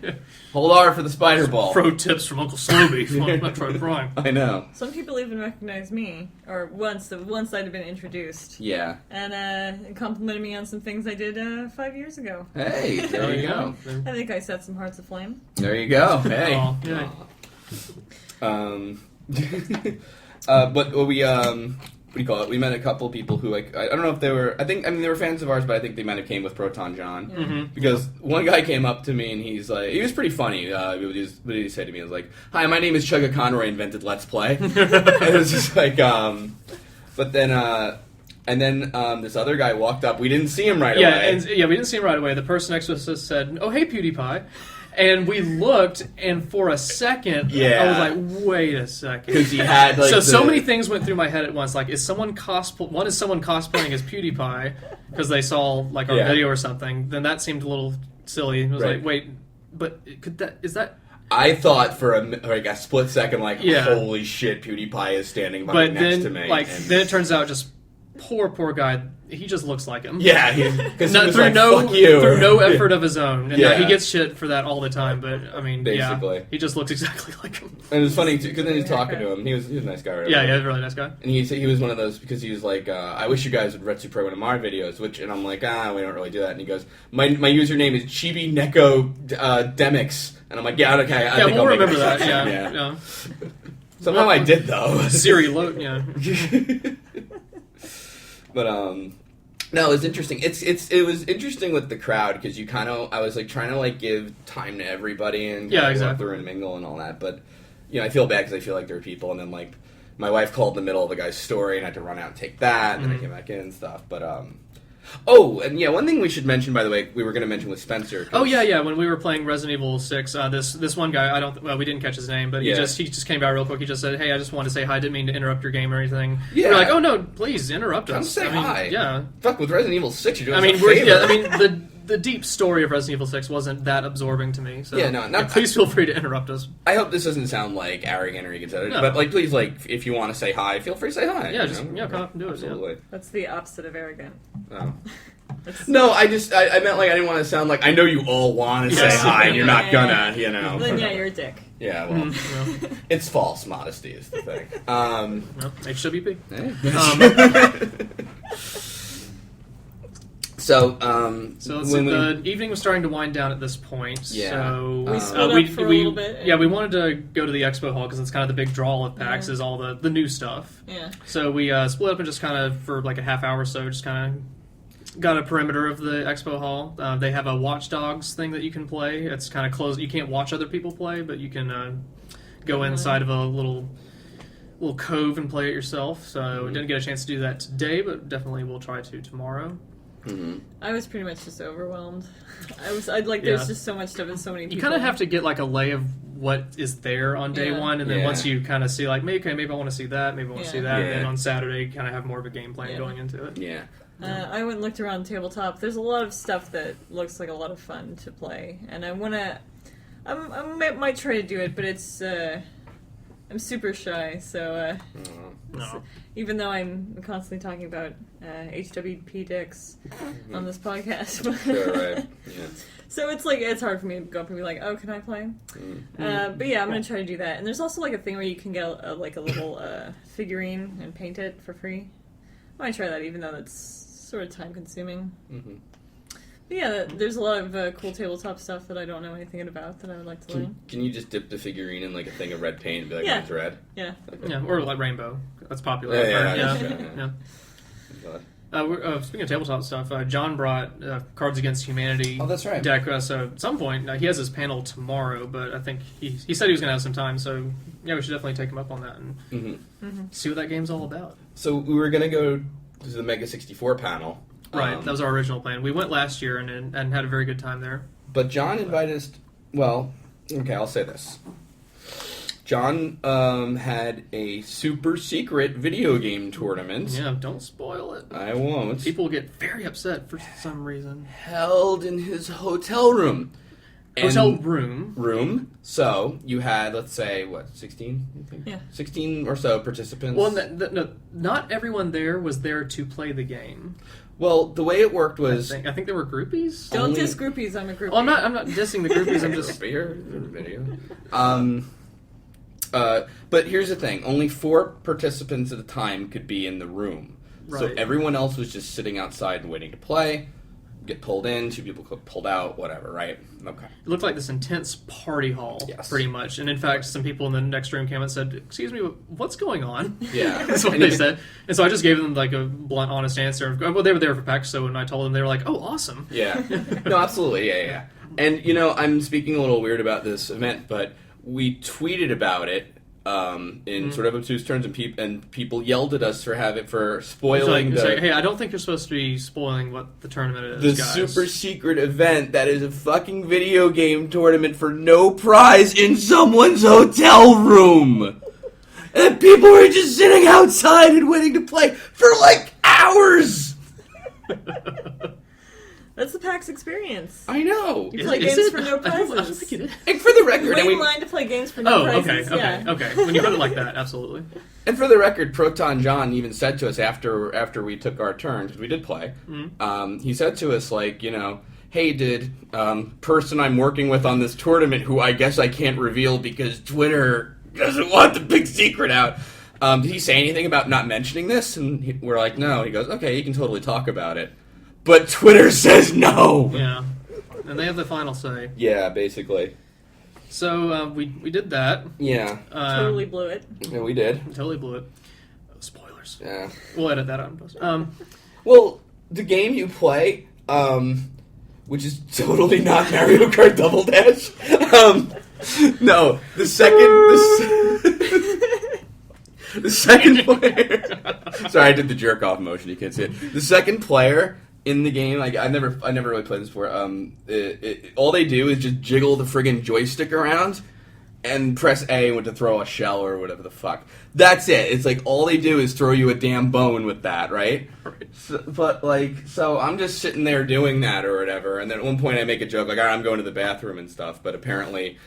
Hold R for the Spider Ball. pro tips from Uncle Slowby from Metroid Prime. I know. Some people even recognize me, or once I'd have been introduced, Yeah. and complimented me on some things I did 5 years ago. Hey, there you go. I think I set some hearts aflame. There you go. Hey. Oh, yeah. But we what do you call it? We met a couple people who like I don't know if they were. I mean they were fans of ours, but I think they might have came with Proton John Mhm. because one guy came up to me and he was pretty funny. What did he say to me? He was like, "Hi, my name is Chugga Conroy. Invented Let's Play." And it was just like but then. And then this other guy walked up. We didn't see him right away. We didn't see him right away. The person next to us said, "Oh, hey, PewDiePie," and we looked, and for a second, Yeah. I was like, "Wait a second. Because he had like So many things went through my head at once. Like, is someone cosplaying as PewDiePie because they saw like our Yeah. video or something? Then that seemed a little silly. I was Right. like, wait, but is that? I thought for a split second, like, Yeah. holy shit, PewDiePie is standing But next then, to me. like, and then it turns out just poor guy. He just looks like him. Yeah, because he was through like, no fuck you. through no effort of his own. And Yeah. he gets shit for that all the time. But I mean, Basically. yeah, he just looks exactly like him. And it was funny too, because then he's talking to him. He was a nice guy, right? Yeah, he's a really nice guy. And he was one of those, because he was like, I wish you guys would retsupurae one of my videos, and I'm like, we don't really do that. And he goes, my username is Chibi Neko Demix. And I'm like, yeah, okay, I think we'll I'll make remember it. that. Yeah. Somehow I did, though. Siri Lote, yeah. But no, it was interesting. It was interesting with the crowd, because I was like trying to like give time to everybody and exactly. walk through and mingle and all that. But I feel bad because I feel like there are people, and then like my wife called in the middle of a guy's story, and I had to run out and take that, and then I came back in and stuff. But one thing we should mention, by the way, we were going to mention with Spencer. Oh yeah. When we were playing Resident Evil 6, this one guy, we didn't catch his name, but he just came by real quick. He just said, "Hey, I just wanted to say hi. Didn't mean to interrupt your game or anything." Yeah. We're like, "Oh no, please interrupt Come us." say hi. Yeah. Fuck, with Resident Evil 6, you're doing us a favor. The deep story of Resident Evil 6 wasn't that absorbing to me. So please feel free to interrupt us. I hope this doesn't sound like arrogant or egotistic, No. but like, please, like, if you want to say hi, feel free to say hi. Yeah, come up and do it. Absolutely. Yeah. That's the opposite of arrogant. Oh. No, I meant like I didn't want to sound like I know you all want to say hi and you're not gonna, Then yeah, you're a dick. Yeah, well, it's false modesty is the thing. HWP. So the evening was starting to wind down at this point. Yeah. So we split up for a little bit. Yeah, we wanted to go to the expo hall because it's kind of the big draw of PAX is all the new stuff. Yeah. So we split up and just kind of for like a half hour or so, just kind of got a perimeter of the expo hall. They have a Watch Dogs thing that you can play. It's kind of closed. You can't watch other people play, but you can go inside of a little cove and play it yourself. So we didn't get a chance to do that today, but definitely we'll try to tomorrow. Mm-hmm. I was pretty much just overwhelmed. There's just so much stuff and so many people. You kind of have to get like a lay of what is there on day one, and then once you kind of see like, maybe I want to see that, maybe I want to see that, and then on Saturday kind of have more of a game plan going into it. Yeah. I went and looked around tabletop. There's a lot of stuff that looks like a lot of fun to play, and I might try to do it, but it's I'm super shy, so No. even though I'm constantly talking about HWP dicks on this podcast. Sure, right. Yeah. So it's hard for me to go up and be like, oh, can I play? But yeah, I'm going to try to do that. And there's also like a thing where you can get a little figurine and paint it for free. I might try that, even though that's sort of time consuming. Mm-hmm. But yeah, there's a lot of cool tabletop stuff that I don't know anything about that I would like to learn. Can you just dip the figurine in like a thing of red paint and be like, Yeah. it's red? Yeah. Okay. Yeah, or like Rainbow. That's popular. Yeah. Speaking of tabletop stuff, John brought Cards Against Humanity Oh, that's right. deck. So at some point, he has his panel tomorrow, but I think he said he was going to have some time, so yeah, we should definitely take him up on that and see what that game's all about. So we were going to go to the Mega 64 panel. Right, that was our original plan. We went last year and had a very good time there. But John invited us... Well, okay, I'll say this. John had a super secret video game tournament. Yeah, don't spoil it. I won't. People get very upset for some reason. Held in his hotel room. Hotel room. So, you had, let's say, 16? You think? Yeah. 16 or so participants. Well, no, not everyone there was there to play the game. Well, the way it worked was... I think there were groupies. Don't diss groupies, I'm a groupie. Oh, I'm not dissing the groupies, I'm just... video. But here's the thing. Only 4 participants at a time could be in the room. Right. So everyone else was just sitting outside and waiting to play. Get pulled in, 2 people get pulled out, whatever, right? Okay. It looked like this intense party hall, pretty much. And in fact, some people in the next room came and said, "Excuse me, what's going on?" Yeah. That's what they said. And so I just gave them like a blunt, honest answer. Well, they were there for PAX, so when I told them, they were like, "Oh, awesome." Yeah. No, absolutely, yeah. And, I'm speaking a little weird about this event, but we tweeted about it in sort of obtuse terms, and people yelled at us for spoiling It's like, hey, I don't think you're supposed to be spoiling what the tournament is, the guys. super secret event that is a fucking video game tournament for no prize in someone's hotel room. And people were just sitting outside and waiting to play for like hours. That's the PAX experience. I know. You play games for no prizes. I don't think it is. And for the record, Wait in line to play games for no prizes. Okay. When you put it like that, absolutely. And for the record, Proton John even said to us after we took our turn, because we did play, he said to us, like, you know, hey, person I'm working with on this tournament, who I guess I can't reveal because Twitter doesn't want the big secret out, did he say anything about not mentioning this? And we're like, no. He goes, okay, you can totally talk about it. But Twitter says no! Yeah. And they have the final say. Yeah, basically. So, we did that. Yeah. Totally blew it. Yeah, we did. Totally blew it. Spoilers. Yeah. We'll edit that out in post. Well, the game you play, which is totally not Mario Kart Double Dash. No, the second player. Sorry, I did the jerk off motion. You can't see it. The second player in the game, like I never really played this before. All they do is just jiggle the friggin' joystick around and press A to throw a shell or whatever the fuck. That's it. It's like all they do is throw you a damn bone with that, right? So I'm just sitting there doing that or whatever, and then at one point I make a joke like, all right, I'm going to the bathroom and stuff, but apparently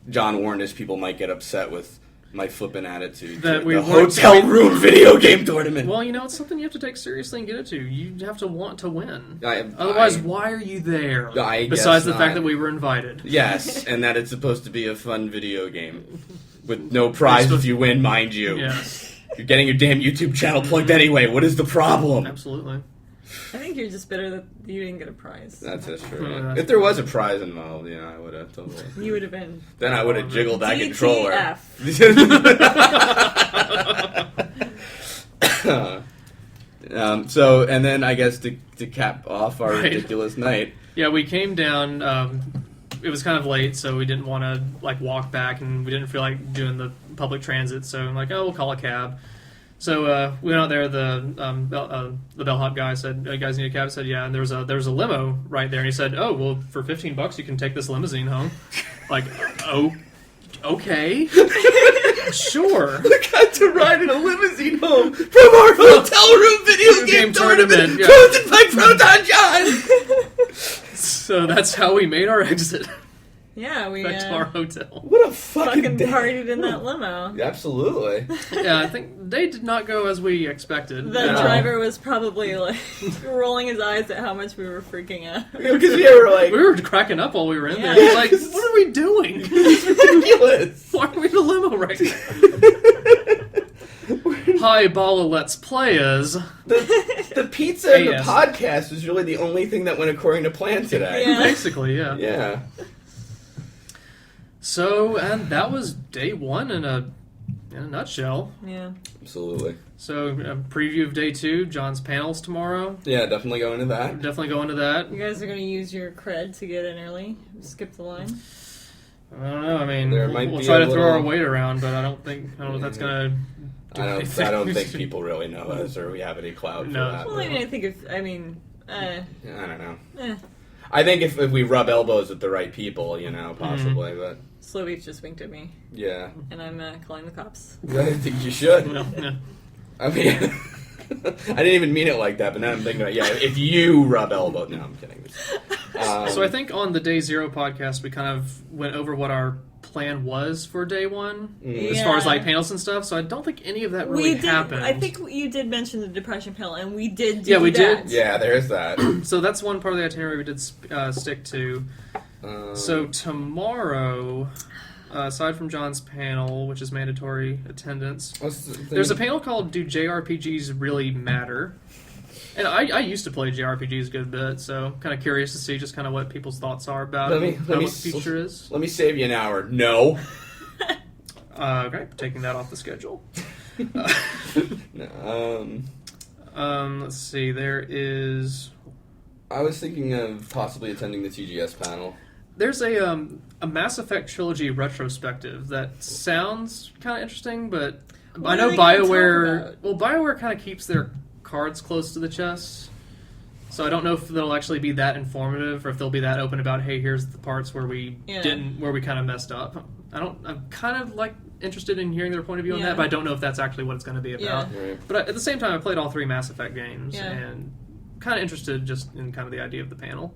John warned us people might get upset with my flippin' attitude that to we the weren't hotel room video game tournament. Well, you know, it's something you have to take seriously and get it to. You have to want to win. Otherwise, why are you there? Besides the fact that we were invited. Yes, and that it's supposed to be a fun video game. With no prize if you win, mind you. Yes. You're getting your damn YouTube channel plugged anyway. What is the problem? Absolutely. I think you're just bitter that you didn't get a prize. That's true. Yeah. If there was a prize involved, I would have totally. You would have been. Then I would have jiggled that controller. And then I guess to cap off our ridiculous night. Yeah, we came down. It was kind of late, so we didn't want to walk back, and we didn't feel like doing the public transit. So I'm like, we'll call a cab. So we went out there. The bellhop guy said, "You guys need a cab?" I said, "Yeah." And there was a limo right there, and he said, "Oh, well, for $15 you can take this limousine home." Like, okay, sure. We got to ride in a limousine home from our hotel room video game tournament, yeah. hosted by Proton John. So that's how we made our exit. Yeah, we back to our hotel. What a fucking partied in that limo. Absolutely. Yeah, I think they did not go as we expected. The driver was probably rolling his eyes at how much we were freaking out. Because we were cracking up while we were in there. Yeah. Like, what are we doing? It's ridiculous. Why are we in a limo right now? Hi, Bala Let's Players. The pizza and the podcast was really the only thing that went according to plan today. Yeah. Basically, yeah. Yeah. So, and that was day one in a nutshell. Yeah. Absolutely. So, a preview of day two, John's panels tomorrow. Yeah, definitely going to that. Definitely going to that. You guys are going to use your cred to get in early? Skip the line? I don't know. I mean, we'll be try to throw our weight around, but I don't know if that's going to do anything. I don't think people really know us or we have any clout for that. Well, I don't know. I think if we rub elbows with the right people, possibly, but... Slow just winked at me. Yeah. And I'm calling the cops. I think you should. Well, yeah. I mean, I didn't even mean it like that, but now I'm thinking, if you rub elbows... No, I'm kidding. So I think on the Day Zero podcast, we kind of went over what our plan was for day one, as far as panels and stuff. So I don't think any of that really happened. I think you did mention the depression panel, and we did do that. We that. did. Yeah, there's that. So that's one part of the itinerary we did stick to. So tomorrow, aside from John's panel, which is mandatory attendance, there's a panel called "Do JRPGs Really Matter?" And I used to play JRPGs a good bit, so kind of curious to see just kind of what people's thoughts are about what the future is. Let me save you an hour. No. Okay, taking that off the schedule. Let's see. There is. I was thinking of possibly attending the TGS panel. There's a Mass Effect trilogy retrospective that sounds kind of interesting, but I know BioWare. Well, BioWare kind of keeps their cards close to the chest, so I don't know if they'll actually be that informative or if they'll be that open about, hey, here's the parts where we kind of messed up. I'm kind of interested in hearing their point of view on that, but I don't know if that's actually what it's going to be about. Right. But at the same time, I played all three Mass Effect games, and kind of interested just in kind of the idea of the panel.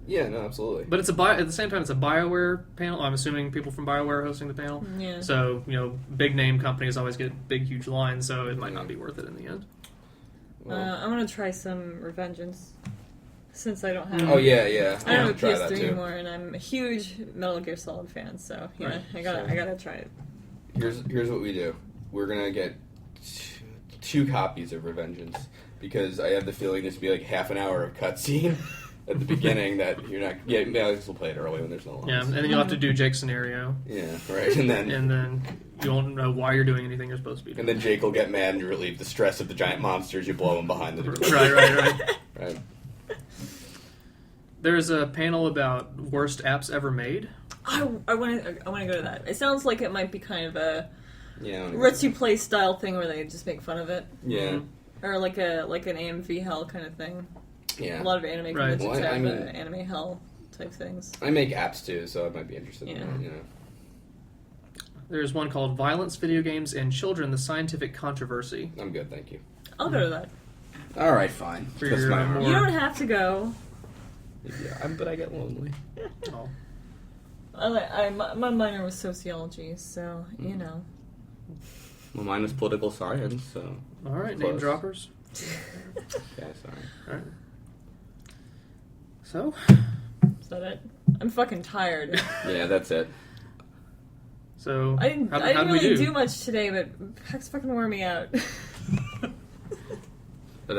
Yeah, no, absolutely. But it's at the same time, it's a BioWare panel. I'm assuming people from BioWare are hosting the panel. Yeah. So, big name companies always get big, huge lines, so it might not be worth it in the end. I'm gonna try some Revengeance, since I don't have. Oh yeah. I don't have a try that PS3 too. anymore, and I'm a huge Metal Gear Solid fan. So Right. I gotta try it. Here's what we do. We're gonna get two copies of Revengeance because I have the feeling this will be like half an hour of cutscene at the beginning that you're not. Yeah, Alex will play it early when there's no lines. Yeah, and then you'll have to do Jake's scenario. Yeah, right. And then You won't know why you're doing anything you're supposed to be doing. and then Jake will get mad and you relieve the stress of the giant monsters. You blow them behind the door. Right. Right. There's a panel about worst apps ever made. I want to go to that. It sounds like it might be kind of a Yeah. Retsutalk style thing where they just make fun of it, Yeah. or like an AMV hell kind of thing. Yeah. A lot of anime Right. conventions Well, I have mean- anime hell type things. I make apps too, so I might be interested in Yeah. that. There's one called Violence, Video Games, and Children, the Scientific Controversy. I'm good, thank you. I'll go to that. All right, fine. For That's your, my more- You don't have to go. Yeah, but I get lonely. Oh. My minor was sociology, so you know. Well, mine was political science, so. All right, name Close. droppers. Yeah, sorry. All right. So, Is that it? I'm fucking tired. Yeah, that's it. I didn't how'd we really do? do much today, but PAX fucking wore me out. But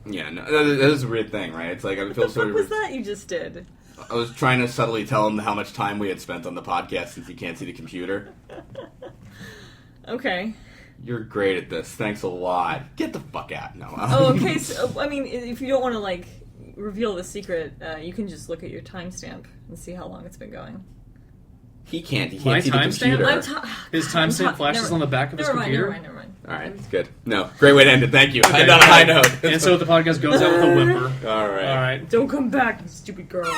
yeah, no, that is a weird thing, right? It's like I feel What sort of. was that you just did? I was trying to subtly tell him how much time we had spent on the podcast since he can't see the computer. Okay. You're great at this. Thanks a lot. Get the fuck out. No. Oh, okay. So, I mean, if you don't want to reveal the secret, you can just look at your timestamp and see how long it's been going. He can't. He My can't see the timestamp? computer. his timestamp flashes on the back of his computer. Never mind. All right, it's good. No, great way to end it. Thank you. Okay, End on a high note. And so the podcast goes out with a whimper. All right. All right. Don't come back, you stupid girl.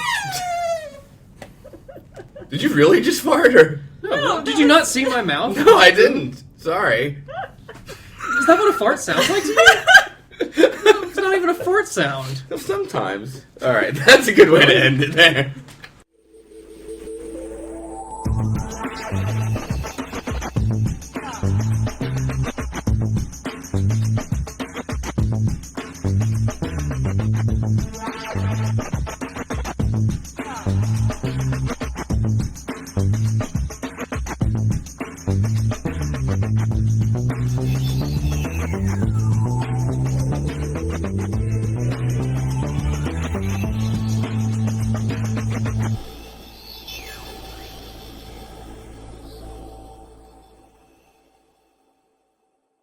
Did you really just fart? Or? No, Did you not see my mouth? No, I didn't. Sorry. Is that what a fart sounds like to you? It's not even a fart sound. Sometimes. All right, that's a good way to end it there.